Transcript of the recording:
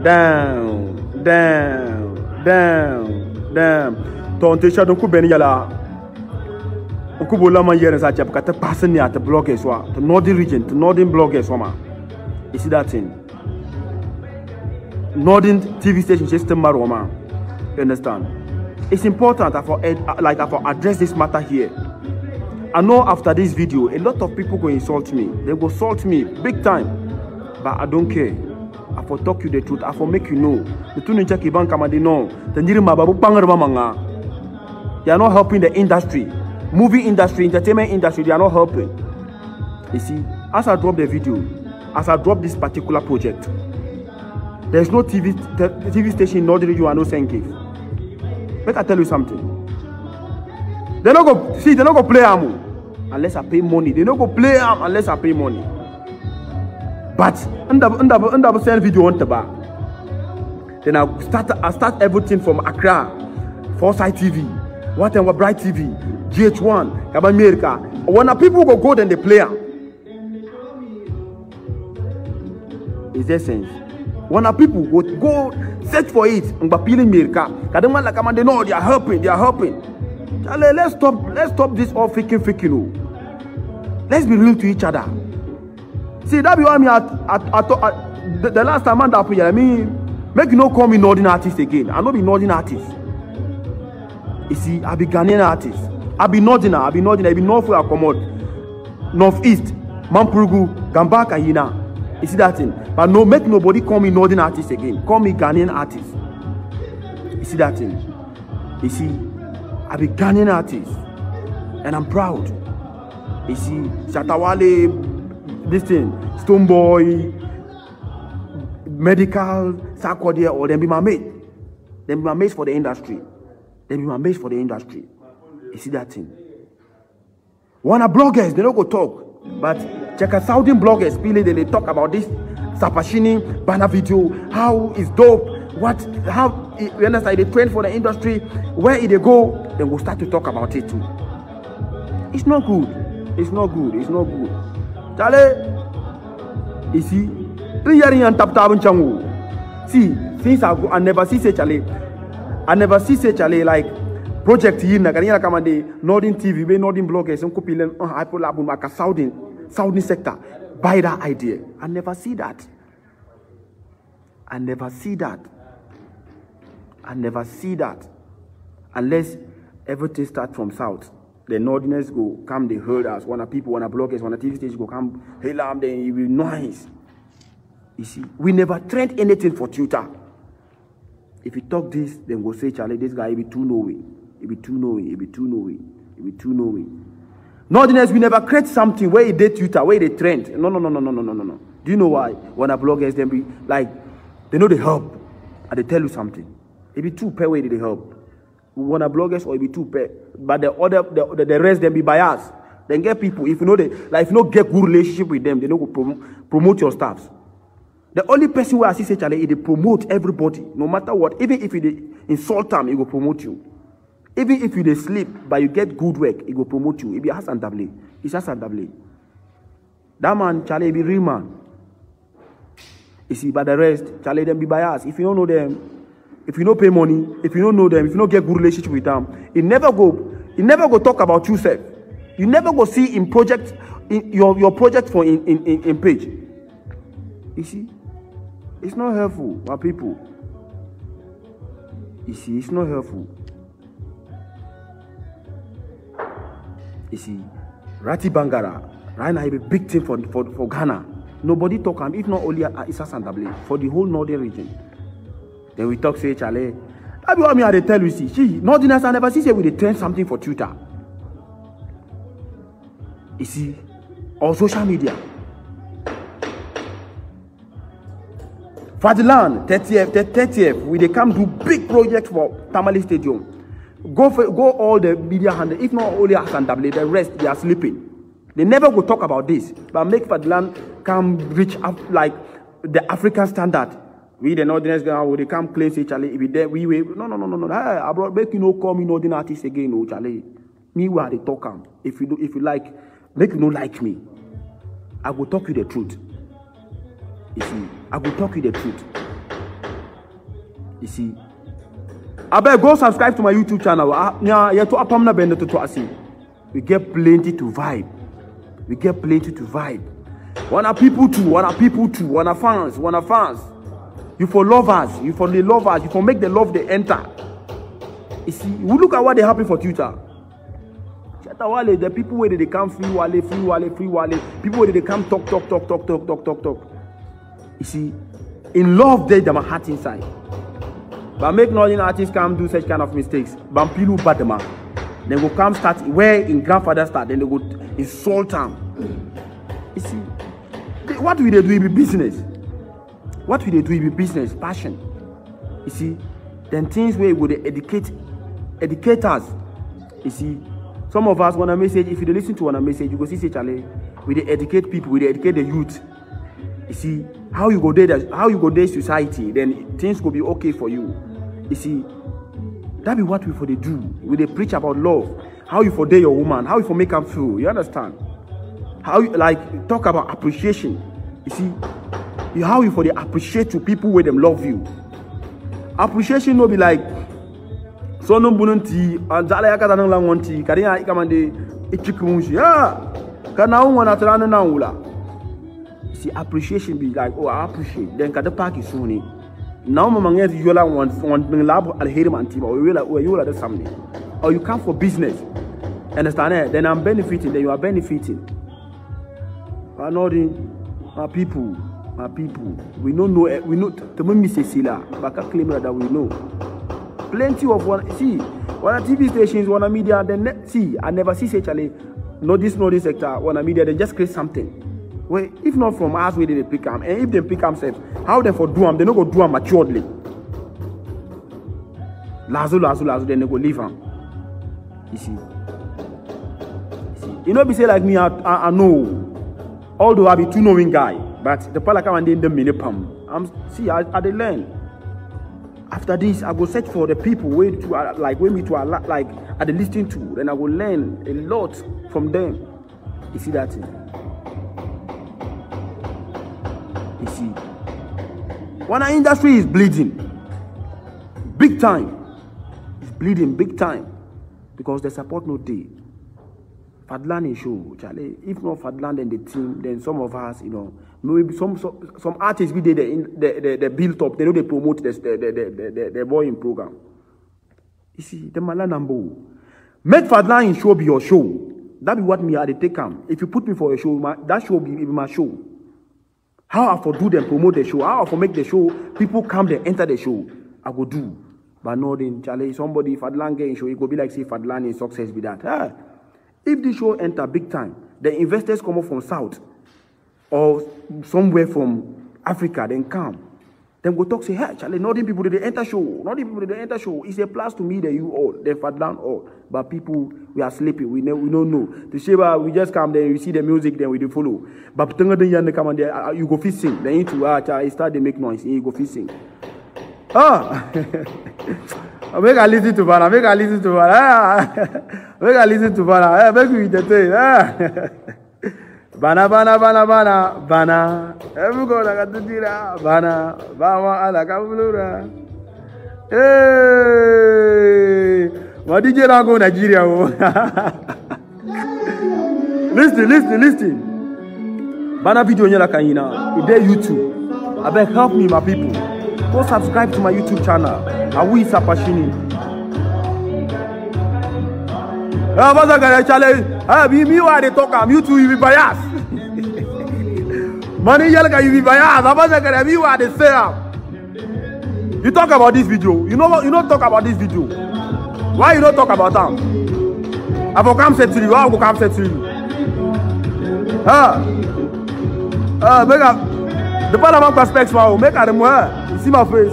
Damn. Tonte shadow ku ben yala. Ku bola man yere sa chap kata passen ya to bloggers wa to northern region to northern bloggers wa ma. You see that thing? Northern TV station system maroma. You understand? It's important for address this matter here. I know after this video, a lot of people go insult me. They go insult me big time. But I don't care. I for talk you the truth. I for make you know. The two ninja kiban kamadi no. Tenjiri mababu pangarma manga. They are not helping the industry. Movie industry, entertainment industry, they are not helping. You see, as I drop the video, as I drop this particular project, there's no TV station in Northern region I know saying give. Let I tell you something. They don't go play am unless I pay money. They don't go play am unless I pay money. But under send video on the bar. Then I start everything from Accra, Foresight TV, whatever Bright TV, GH1, America. When the people go then they play am. Is there sense? When the people go search for it, America, they know they are helping. Let's stop this all faking. Let's be real to each other. See, that be why the last time I put I mean, make you not call me Northern artist again. I not be Northern artist. You see, I be Ghanaian artist. I be Northern, I be North where I come out. Northeast, Mampurugu, Gambaka, Hina. You see that thing? But no, make nobody call me Northern artist again. Call me Ghanaian artist. You see that thing? You see, I be Ghanaian artist. And I'm proud. You see, Shatawale, this thing, Stonebwoy, Medical, Sarkodie, or them be my mate. Them be my mates for the industry. Them be my mates for the industry. You see that thing? One of bloggers, they don't go talk. But check out Saudi bloggers, they talk about this Sapashini banner video, how it's dope, how you understand they trend for the industry, where they go, then we'll start to talk about it too. It's not good. It's not good. Charlie, you see, 3 years and tap changu. See, since I never see say Charlie, like project here na kanya kama de Northern TV, be Northern bloggers, some copy them I pull up like a Saudi sector. Buy that idea. I never see that. Unless everything starts from south. The Northerners go come, they heard us. One of people, one of bloggers, one of TV stations go come, hey lamb, then it will be nice. You see, we never trend anything for Twitter. If you talk this, then go say, Charlie, this guy, he be too knowing. Northerners, we never create something where they Twitter, where they trend. No. Do you know why? When a bloggers, then be like, they know they help, and they tell you something. It be too pay where they help. When a bloggers or it be too pay, but the rest them be biased. Then get people. If you know if you don't get good relationship with them, they don't go promote your staffs. The only person who I see say Charlie, they promote everybody, no matter what. Even if you insult them, he will promote you. Even if you sleep, but you get good work, he will promote you. It be Hassan Dable. It's Hassan Dable. That man, Charlie, be real man. You see, but the rest, Charlie, them be biased. If you don't know them, if you don't pay money, if you don't know them, if you don't get good relationship with them, you never go talk about yourself. You never go see in project, your project for in page. You see, it's not helpful, my people. You see, it's not helpful. You see, Rati Bangara, right now, is a big thing for Ghana. Nobody talk him, if not only Issa Sandable, for the whole northern region. Then we talk, say, Charlie. That's what I tell you, see, Northerners, I never see say we trend something for Twitter. You see, or social media. Fadilan, 30th, we they come do big project for Tamale Stadium. Go all the media handle. If not only Hassan Dable, the rest they are sleeping. They never go talk about this, but make Fadilan come reach up like the African standard. We the Northerners now they come claim say Charlie, if we there we no. Hey, I brought make you no call me Northern artist again, no Charlie. Me where they talk am. If you like, make you no like me. I will talk you the truth. You see, I will talk you the truth. You see. I better go subscribe to my YouTube channel. We get plenty to vibe. We get plenty to vibe. Wanna people too, wanna fans. You for lovers, you for the lovers, you for make the love they enter. You see, we look at what they happen for Twitter. The people where they come free wale. People where they come talk. You see, in love they them a heart inside. But make no artists come do such kind of mistakes. Bampilu badema. Then go come start where in grandfather start. Then they go insult them. You see, what will they do? It be business. What will they do? It be business, passion. You see, then things where would educate us. You see, some of us want a message. If you listen to one message, you go see Charlie. We educate people. We educate the youth. You see how you go there society. Then things will be okay for you. You see, that be what we for they do. We they preach about love. How you for date your woman. How you for make them feel. You understand? How you like talk about appreciation. You see, how you for they appreciate to people where them love you. Appreciation no be like so no bununti anzala yakata nang langwanti kadiya ikamande ichikunji kana unwana trana na ula. See, appreciation be like, oh, I appreciate. Then kada park is soon. Now mama ngezi yola want lab alheri mantima or you will something. Or you come for business. Understand it? Then I'm benefiting, then you are benefiting. But not my people. We don't know the moment say sila, but I claim that we know. Plenty of one TV stations, one media, then see, I never see actually no this sector, one media, they just create something. Well, if not from us, where they pick them, and if they pick themselves, how they for do them, they don't go do them maturely. Lazo, then they go leave them. You see. You know, be say like me, I know, although I be too knowing guy, but the palaka and then the minipam. I they learn. After this, I go search for the people where to like where me to like I they listening to, then I will learn a lot from them. You see that thing? You see, when our industry is bleeding, big time, it's bleeding big time because the support no day. Fadlan is show, Charlie. If not Fadlan and the team, then some of us, you know, maybe some artists be the build up. They know they promote the boying program. You see, the Malanambo make Fadlan show be your show. That be what me I take come. If you put me for a show, that show be my show. How I for do them promote the show, how I for make the show, people come they enter the show, I go do. But no then Charlie, somebody Fadlan get in show, it go be like say Fadlan in success be that. If the show enter big time, the investors come up from South or somewhere from Africa, then come. Then go talk say, hey Charlie, not the people they enter show, It's a plus to me that you all, then Fadlan all. But people we are sleeping, we don't know. The Sheba, we just come there, we see the music, then we do follow. But then you come there, you go fit sing. Then you start to make noise, you go fit sing. Make I listen to Bana. Make I listen to Bana. Make me entertain. Bana. Everyone got to do that. Bana. Ala kabulura. Hey, what did you go Nigeria? Listen. Bana video nyala kanyina. It's there YouTube. I beg help me, my people. Go subscribe to my YouTube channel. Awi Sapashini. Me why they talk. I'm you two, you be biased. Money yelka, you be biased. Me why they say. You talk about this video. You know what? You don't talk about this video. Why you don't talk about them? I will come say to you. I will come say to you. Make up the Panama perspective. Make them. You see my face.